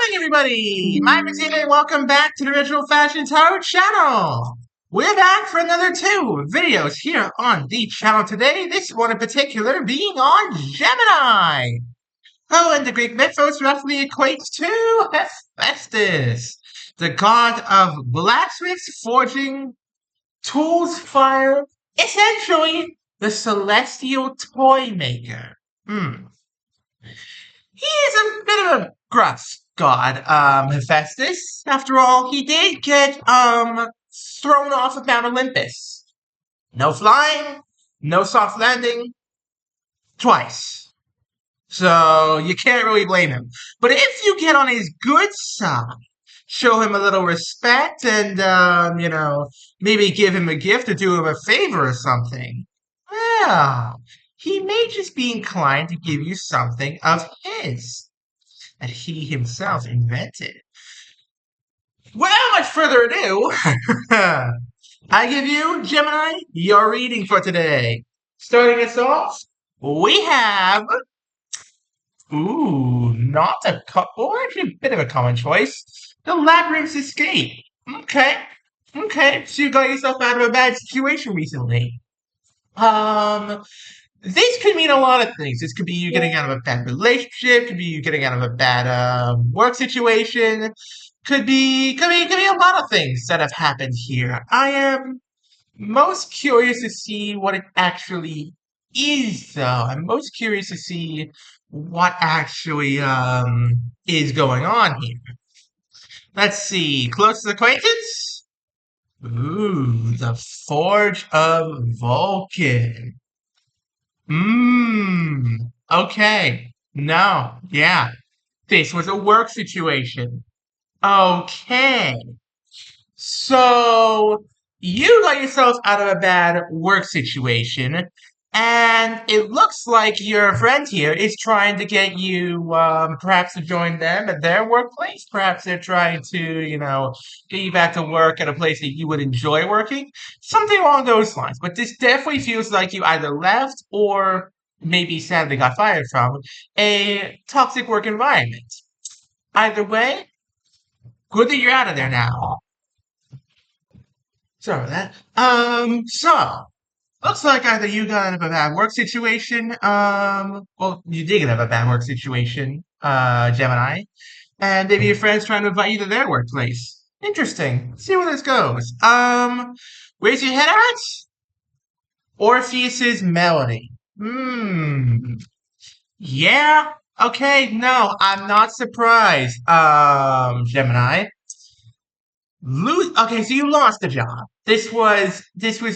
morning, everybody! My name is Ian, and welcome back to the Original Fashion Tarot channel. We're back for another 2 videos here on the channel today. This one in particular being on Gemini. Oh, and the Greek mythos roughly equates to Hephaestus, the god of blacksmiths, forging, tools, fire, essentially the celestial toy maker. He is a bit of a gruff god, Hephaestus. After all, he did get, thrown off of Mount Olympus. No flying, no soft landing, twice. So, you can't really blame him. But if you get on his good side, show him a little respect and, maybe give him a gift or do him a favor or something, well, he may just be inclined to give you something of his that he himself invented. Without much further ado, I give you, Gemini, your reading for today. Starting us off, we have, not a couple, or actually a bit of a common choice, the Labyrinth's Escape. Okay, so you got yourself out of a bad situation recently. This could mean a lot of things. This could be you getting out of a bad relationship. Could be you getting out of a bad work situation. Could be a lot of things that have happened here. I am most curious to see what it actually is, though. I'm most curious to see what actually is going on here. Let's see. Closest acquaintance. The Forge of Vulcan. Okay. No, yeah. This was a work situation. Okay. So, you got yourself out of a bad work situation, and it looks like your friend here is trying to get you, perhaps to join them at their workplace. Perhaps they're trying to, get you back to work at a place that you would enjoy working. Something along those lines. But this definitely feels like you either left or maybe sadly got fired from a toxic work environment. Either way, good that you're out of there now. Sorry about that. So, looks like either you got out of a bad work situation, well, you did get out of a bad work situation, Gemini, and maybe your friend's trying to invite you to their workplace. Interesting. Let's see where this goes. Where's your head at? Orpheus's Melody. Yeah. Okay, no, I'm not surprised, Gemini. Okay, so you lost the job. This was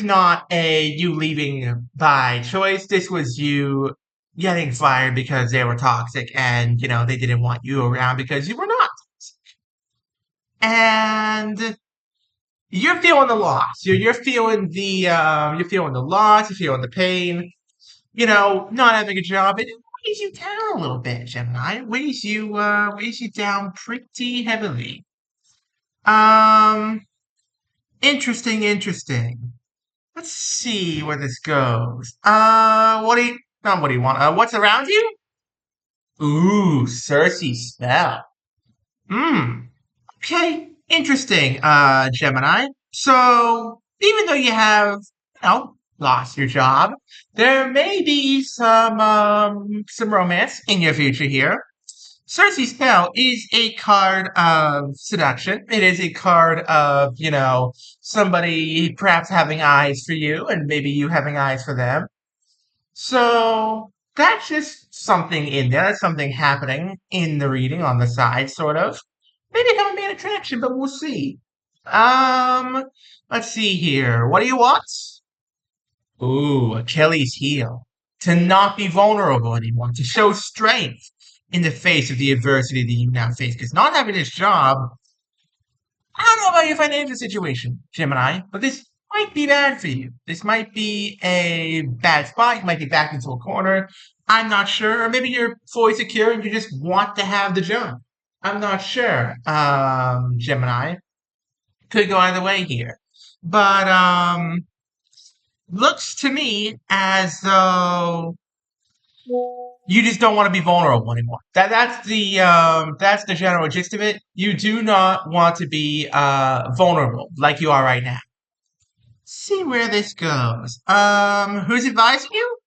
not you leaving by choice. This was you getting fired because they were toxic and they didn't want you around because you were not. And you're feeling the loss. You're feeling the loss, you're feeling the pain, not having a job. It weighs you down a little bit, Gemini. It weighs you down pretty heavily. Um Interesting. Let's see where this goes. Not what do you want? What's around you? Cersei's spell. Hmm. Okay, interesting, Gemini. So, even though you have, lost your job, there may be some romance in your future here. Cersei's Spell is a card of seduction. It is a card of, somebody perhaps having eyes for you and maybe you having eyes for them. So that's just something in there. That's something happening in the reading on the side, sort of. Maybe it haven't be an attraction, but we'll see. Um, let's see here. What do you want? Achilles' heel. To not be vulnerable anymore, to show strength in the face of the adversity that you now face. Because not having this job, I don't know about your financial situation, Gemini, but this might be bad for you. This might be a bad spot. You might be backed into a corner. I'm not sure. Or maybe you're fully secure and you just want to have the job. I'm not sure, Gemini. Could go either way here. But, looks to me as though You just don't want to be vulnerable anymore. That's the general gist of it. You do not want to be vulnerable like you are right now. See where this goes. Who's advising you?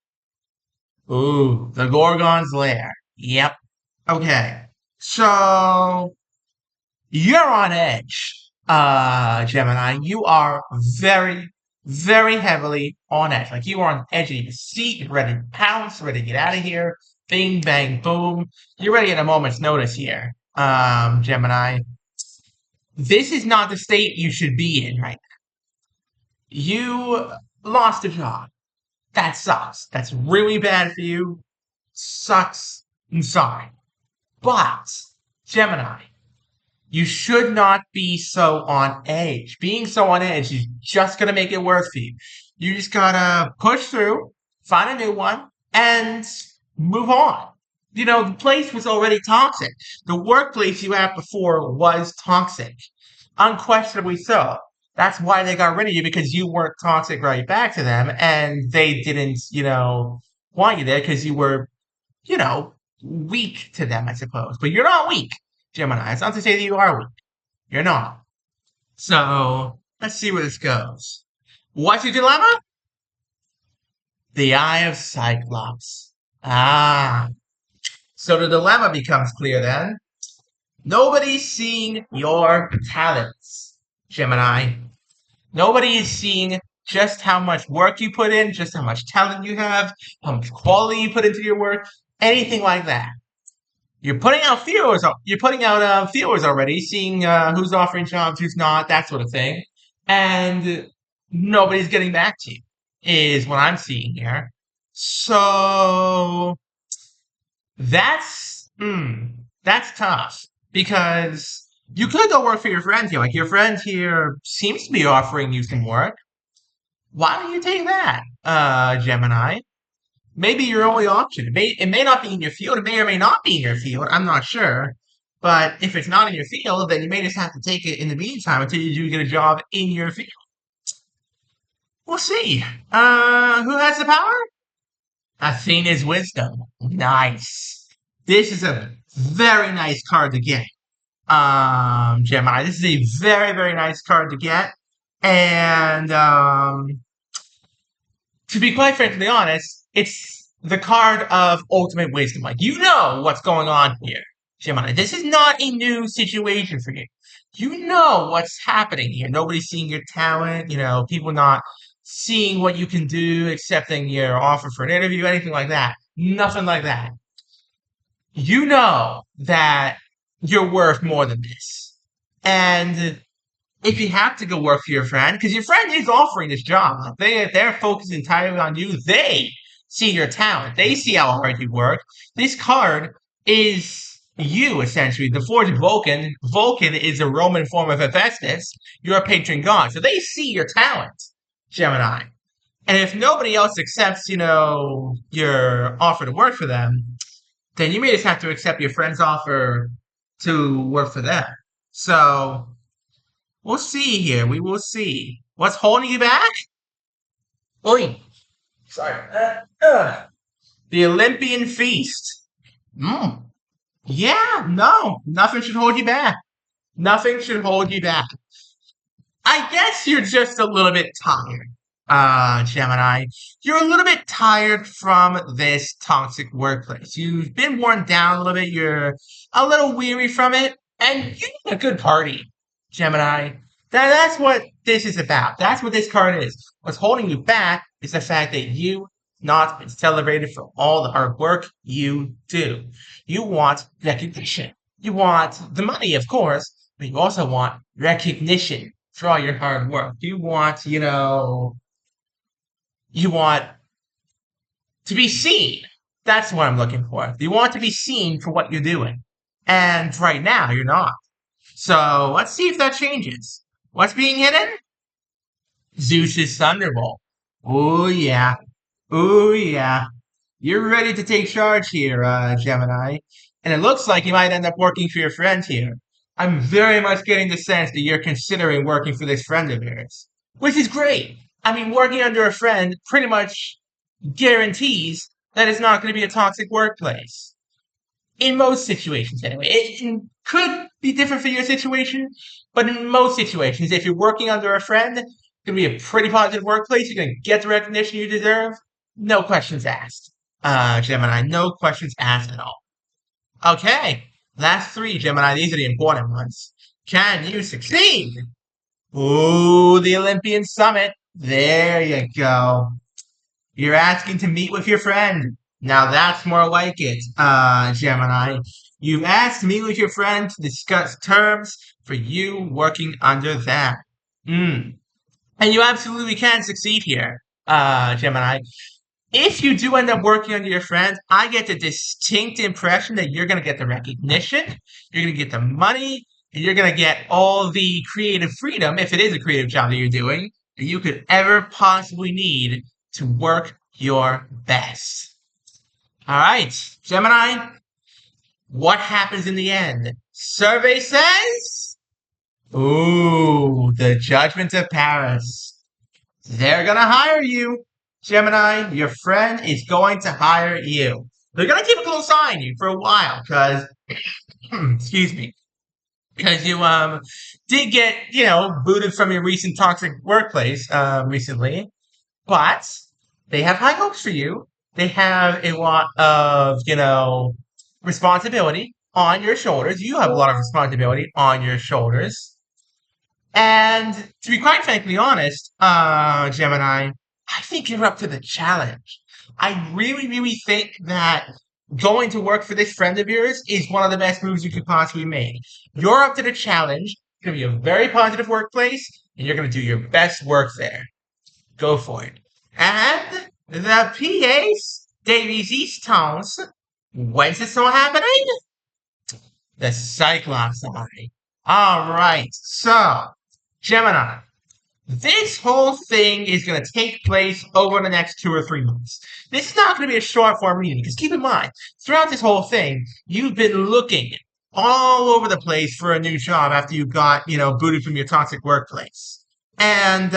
Ooh, the Gorgon's lair. Yep. Okay. So you're on edge, Gemini. You are very, very heavily on edge. Like you are on the edge of your seat, you're ready to pounce, ready to get out of here. Bing, bang, boom. You're ready at a moment's notice here, Gemini. This is not the state you should be in right now. You lost a job. That sucks. That's really bad for you. Sucks. I'm sorry. But, Gemini, you should not be so on edge. Being so on edge is just going to make it worse for you. You just got to push through, find a new one, and move on. You know, the place was already toxic. The workplace you had before was toxic. Unquestionably so. That's why they got rid of you, because you weren't toxic right back to them, and they didn't, want you there because you were, weak to them, I suppose. But you're not weak, Gemini. It's not to say that you are weak. You're not. So, let's see where this goes. What's your dilemma? The Eye of Cyclops. Ah. So the dilemma becomes clear then. Nobody's seeing your talents, Gemini. Nobody is seeing just how much work you put in, just how much talent you have, how much quality you put into your work, anything like that. You're putting out feelers. You're putting out feelers already, seeing who's offering jobs, who's not, that sort of thing, and nobody's getting back to you. Is what I'm seeing here. So that's tough because you could go work for your friend here. Like your friend here seems to be offering you some work. Why don't you take that, Gemini? Maybe your only option. It may not be in your field. It may or may not be in your field. I'm not sure. But if it's not in your field, then you may just have to take it in the meantime until you do get a job in your field. We'll see. Who has the power? Athena's wisdom. Nice. This is a very nice card to get. Gemini. This is a very, very nice card to get. And to be quite frankly honest, it's the card of ultimate wisdom. Like, you know what's going on here, Gemini. This is not a new situation for you. You know what's happening here. Nobody's seeing your talent, people not seeing what you can do, accepting your offer for an interview, anything like that. Nothing like that. You know that you're worth more than this. And if you have to go work for your friend, because your friend is offering this job, they're focused entirely on you. They see your talent. They see how hard you work. This card is you, essentially. The forged Vulcan. Vulcan is a Roman form of Hephaestus. You're a patron god. So they see your talent, Gemini. And if nobody else accepts, your offer to work for them, then you may just have to accept your friend's offer to work for them. So we'll see here. We will see. What's holding you back? Oi. Sorry. The Olympian Feast. Yeah, no. Nothing should hold you back. Nothing should hold you back. I guess you're just a little bit tired, Gemini. You're a little bit tired from this toxic workplace. You've been worn down a little bit. You're a little weary from it. And you need a good party, Gemini. That's what this is about. That's what this card is. What's holding you back is the fact that you not been celebrated for all the hard work you do. You want recognition. You want the money, of course, but you also want recognition for all your hard work. You want, you want to be seen. That's what I'm looking for. You want to be seen for what you're doing. And right now, you're not. So let's see if that changes. What's being hidden? Zeus's Thunderbolt. Oh, yeah. Oh, yeah. You're ready to take charge here, Gemini. And it looks like you might end up working for your friend here. I'm very much getting the sense that you're considering working for this friend of yours. Which is great. I mean, working under a friend pretty much guarantees that it's not going to be a toxic workplace. In most situations, anyway. It could be different for your situation, but in most situations, if you're working under a friend, it's going to be a pretty positive workplace. You're going to get the recognition you deserve. No questions asked. Gemini, no questions asked at all. Okay, last three, Gemini. These are the important ones. Can you succeed? Ooh, the Olympian Summit. There you go. You're asking to meet with your friend. Now that's more like it, Gemini. You've asked to meet with your friend to discuss terms for you working under that. And you absolutely can succeed here, Gemini. If you do end up working under your friend, I get the distinct impression that you're going to get the recognition, you're going to get the money, and you're going to get all the creative freedom, if it is a creative job that you're doing, that you could ever possibly need to work your best. All right, Gemini, what happens in the end? Survey says, ooh, the Judgment of Paris. They're going to hire you. Gemini, your friend is going to hire you. They're going to keep a close eye on you for a while because, excuse me, because you did get, booted from your recent toxic workplace recently, but they have high hopes for you. They have a lot of, responsibility on your shoulders. You have a lot of responsibility on your shoulders. And to be quite frankly honest, Gemini, I think you're up to the challenge. I really, really think that going to work for this friend of yours is one of the best moves you could possibly make. You're up to the challenge. It's going to be a very positive workplace, and you're going to do your best work there. Go for it. And the PA's Davies East Tones. When's this all happening? The Cyclops Eye. All right. So, Gemini, this whole thing is going to take place over the next 2 or 3 months. This is not going to be a short form reading because keep in mind, throughout this whole thing, you've been looking all over the place for a new job after you got, booted from your toxic workplace. And,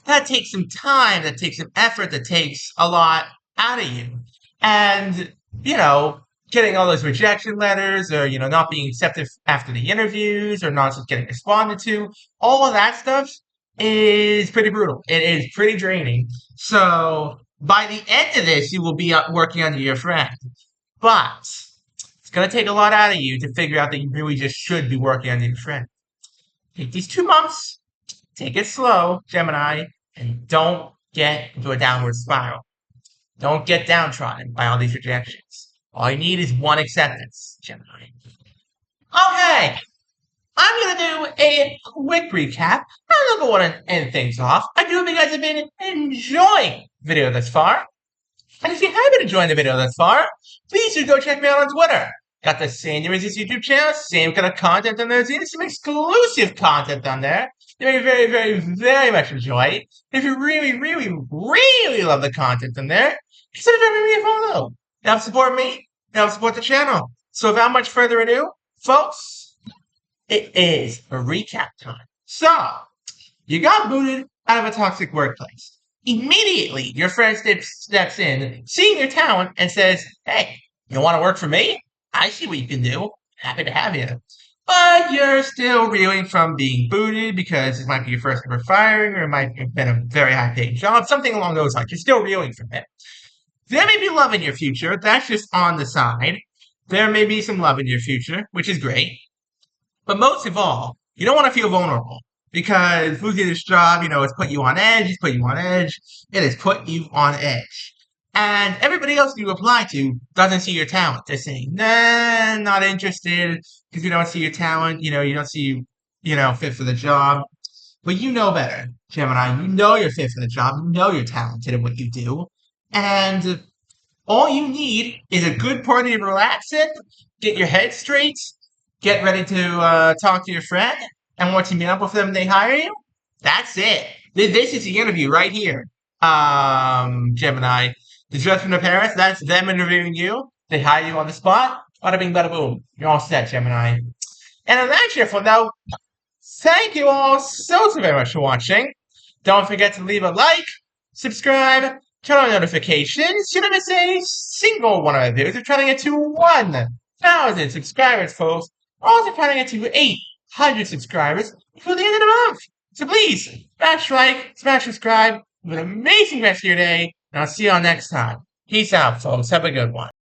that takes some time, that takes some effort, that takes a lot out of you. And, getting all those rejection letters or, not being accepted after the interviews or not just getting responded to, all of that stuff is pretty brutal. It is pretty draining. So by the end of this, you will be working under your friend. But it's going to take a lot out of you to figure out that you really just should be working under your friend. Take these 2 months, take it slow, Gemini, and don't get into a downward spiral. Don't get downtrodden by all these rejections. All you need is one acceptance, Gemini. Okay, I'm going to do a quick recap. I'm not going to end things off. I do hope you guys have been enjoying the video thus far. And if you have been enjoying the video thus far, please do go check me out on Twitter. Got the same name as this YouTube channel, same kind of content on there. There's some exclusive content on there. You may very, very, very much enjoy. If you really, really, really love the content on there, consider giving me a follow. Help support me, help support the channel. So without much further ado, folks, it is a recap time. So, you got booted out of a toxic workplace. Immediately, your friend steps in, seeing your talent, and says, hey, you want to work for me? I see what you can do. Happy to have you. But you're still reeling from being booted because it might be your first ever firing or it might have been a very high-paying job, something along those lines. You're still reeling from it. There may be love in your future. That's just on the side. There may be some love in your future, which is great. But most of all, you don't want to feel vulnerable because losing this job, it's put you on edge. It's put you on edge. It has put you on edge. And everybody else you apply to doesn't see your talent. They're saying, nah, not interested because we don't see your talent. You don't see you, fit for the job. But you know better, Gemini. You know you're fit for the job. You know you're talented at what you do. And all you need is a good party to relax in, get your head straight, get ready to talk to your friend, and once you meet up with them and they hire you, that's it. This is the interview right here, Gemini. The Judgment of Paris, that's them interviewing you. They hire you on the spot. Bada bing, bada boom. You're all set, Gemini. And on that cheerful note, thank you all so very much for watching. Don't forget to leave a like, subscribe, turn on notifications. You don't miss a single one of my videos. We're trying to get to 1,000 subscribers, folks. We're also trying to get to 800 subscribers before the end of the month. So please, smash like, smash subscribe. Have an amazing rest of your day, and I'll see you all next time. Peace out, folks. Have a good one.